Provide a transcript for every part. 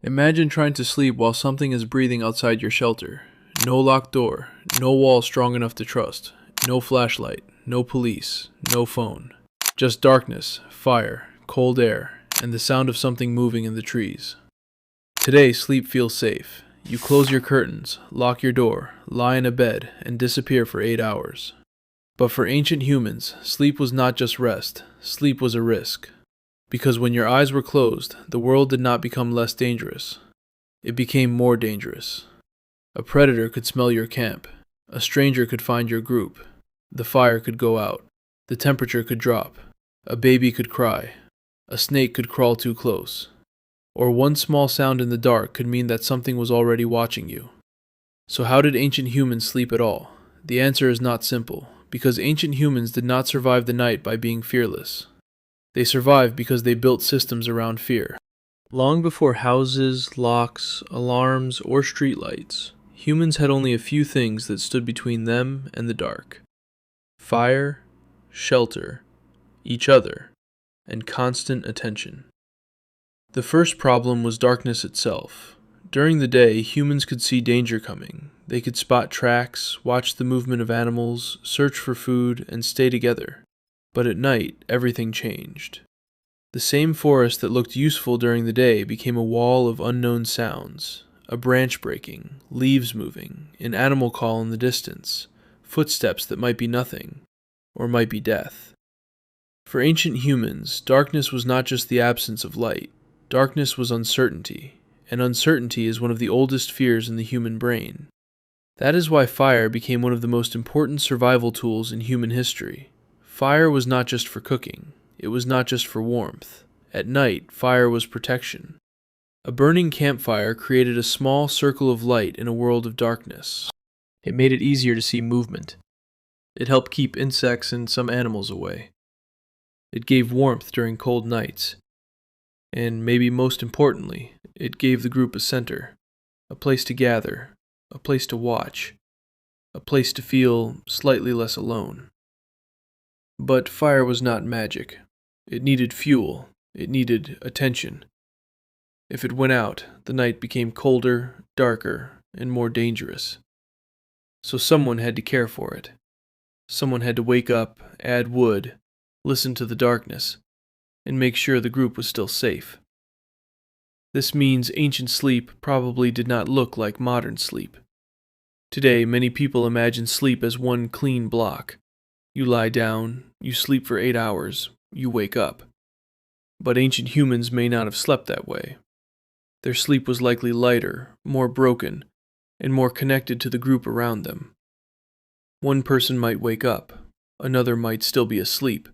Imagine trying to sleep while something is breathing outside your shelter. No locked door, no wall strong enough to trust, no flashlight, no police, no phone. Just darkness, fire, cold air, and the sound of something moving in the trees. Today, sleep feels safe. You close your curtains, lock your door, lie in a bed, and disappear for 8 hours. But for ancient humans, sleep was not just rest, sleep was a risk. Because when your eyes were closed, the world did not become less dangerous. It became more dangerous. A predator could smell your camp. A stranger could find your group. The fire could go out. The temperature could drop. A baby could cry. A snake could crawl too close. Or one small sound in the dark could mean that something was already watching you. So how did ancient humans sleep at all? The answer is not simple, because ancient humans did not survive the night by being fearless. They survived because they built systems around fear. Long before houses, locks, alarms, or streetlights, humans had only a few things that stood between them and the dark: fire, shelter, each other, and constant attention. The first problem was darkness itself. During the day, humans could see danger coming. They could spot tracks, watch the movement of animals, search for food, and stay together. But at night, everything changed. The same forest that looked useful during the day became a wall of unknown sounds: a branch breaking, leaves moving, an animal call in the distance, footsteps that might be nothing, or might be death. For ancient humans, darkness was not just the absence of light. Darkness was uncertainty, and uncertainty is one of the oldest fears in the human brain. That is why fire became one of the most important survival tools in human history. Fire was not just for cooking. It was not just for warmth. At night, fire was protection. A burning campfire created a small circle of light in a world of darkness. It made it easier to see movement. It helped keep insects and some animals away. It gave warmth during cold nights. And maybe most importantly, it gave the group a center, a place to gather, a place to watch, a place to feel slightly less alone. But fire was not magic. It needed fuel. It needed attention. If it went out, the night became colder, darker, and more dangerous. So someone had to care for it. Someone had to wake up, add wood, listen to the darkness, and make sure the group was still safe. This means ancient sleep probably did not look like modern sleep. Today, many people imagine sleep as one clean block. You lie down, you sleep for 8 hours, you wake up. But ancient humans may not have slept that way. Their sleep was likely lighter, more broken, and more connected to the group around them. One person might wake up, another might still be asleep.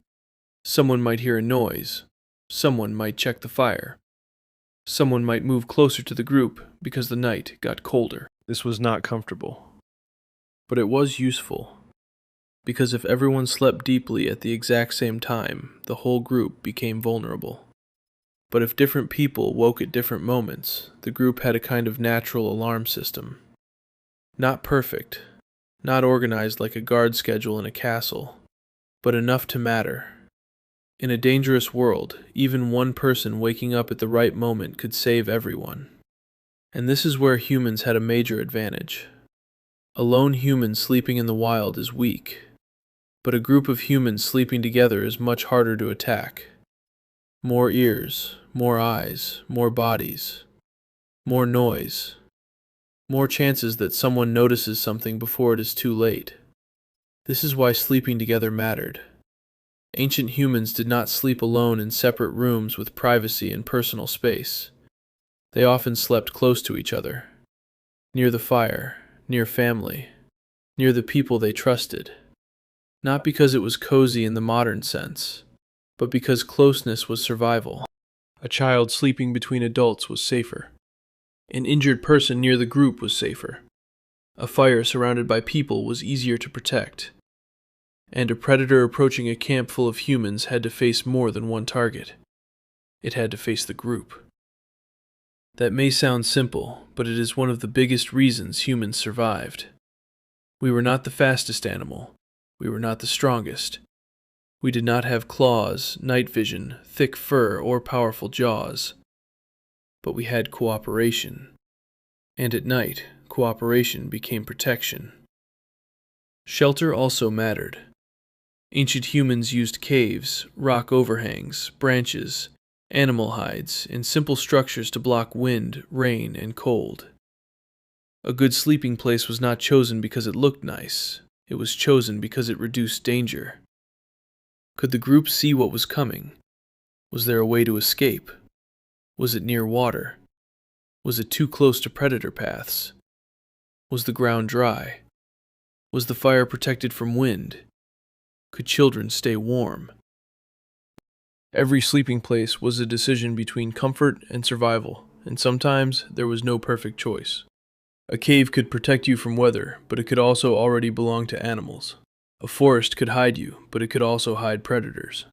Someone might hear a noise, someone might check the fire. Someone might move closer to the group because the night got colder. This was not comfortable. But it was useful. Because if everyone slept deeply at the exact same time, the whole group became vulnerable. But if different people woke at different moments, the group had a kind of natural alarm system. Not perfect, not organized like a guard schedule in a castle, but enough to matter. In a dangerous world, even one person waking up at the right moment could save everyone. And this is where humans had a major advantage. A lone human sleeping in the wild is weak. But a group of humans sleeping together is much harder to attack. More ears, more eyes, more bodies, more noise, more chances that someone notices something before it is too late. This is why sleeping together mattered. Ancient humans did not sleep alone in separate rooms with privacy and personal space. They often slept close to each other, near the fire, near family, near the people they trusted. Not because it was cozy in the modern sense, but because closeness was survival. A child sleeping between adults was safer. An injured person near the group was safer. A fire surrounded by people was easier to protect. And a predator approaching a camp full of humans had to face more than one target. It had to face the group. That may sound simple, but it is one of the biggest reasons humans survived. We were not the fastest animal. We were not the strongest. We did not have claws, night vision, thick fur, or powerful jaws. but we had cooperation. And at night, cooperation became protection. Shelter also mattered. Ancient humans used caves, rock overhangs, branches, animal hides, and simple structures to block wind, rain, and cold. A good sleeping place was not chosen because it looked nice. It was chosen because it reduced danger. Could the group see what was coming? Was there a way to escape? Was it near water? Was it too close to predator paths? Was the ground dry? Was the fire protected from wind? Could children stay warm? Every sleeping place was a decision between comfort and survival, and sometimes there was no perfect choice. A cave could protect you from weather, but it could also already belong to animals. A forest could hide you, but it could also hide predators.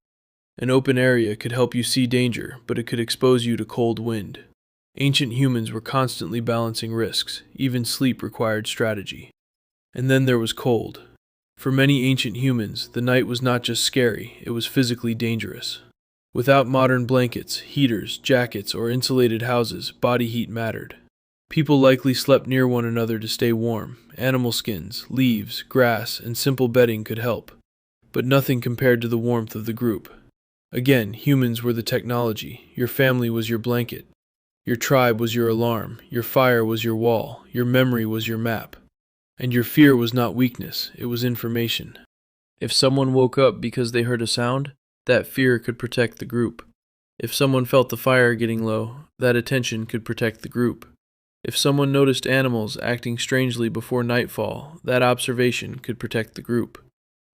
An open area could help you see danger, but it could expose you to cold wind. Ancient humans were constantly balancing risks. Even sleep required strategy. And then there was cold. For many ancient humans, the night was not just scary, it was physically dangerous. Without modern blankets, heaters, jackets, or insulated houses, body heat mattered. People likely slept near one another to stay warm. Animal skins, leaves, grass, and simple bedding could help. But nothing compared to the warmth of the group. Again, humans were the technology. Your family was your blanket. Your tribe was your alarm. Your fire was your wall. Your memory was your map. And your fear was not weakness, it was information. If someone woke up because they heard a sound, that fear could protect the group. If someone felt the fire getting low, that attention could protect the group. If someone noticed animals acting strangely before nightfall, that observation could protect the group.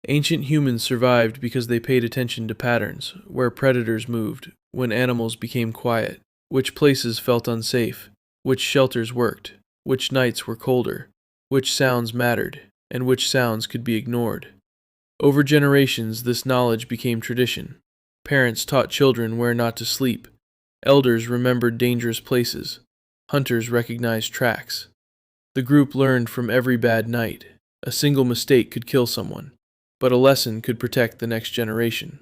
Ancient humans survived because they paid attention to patterns, where predators moved, when animals became quiet, which places felt unsafe, which shelters worked, which nights were colder, which sounds mattered, and which sounds could be ignored. Over generations, this knowledge became tradition. Parents taught children where not to sleep. Elders remembered dangerous places. Hunters recognized tracks. The group learned from every bad night. A single mistake could kill someone, but a lesson could protect the next generation.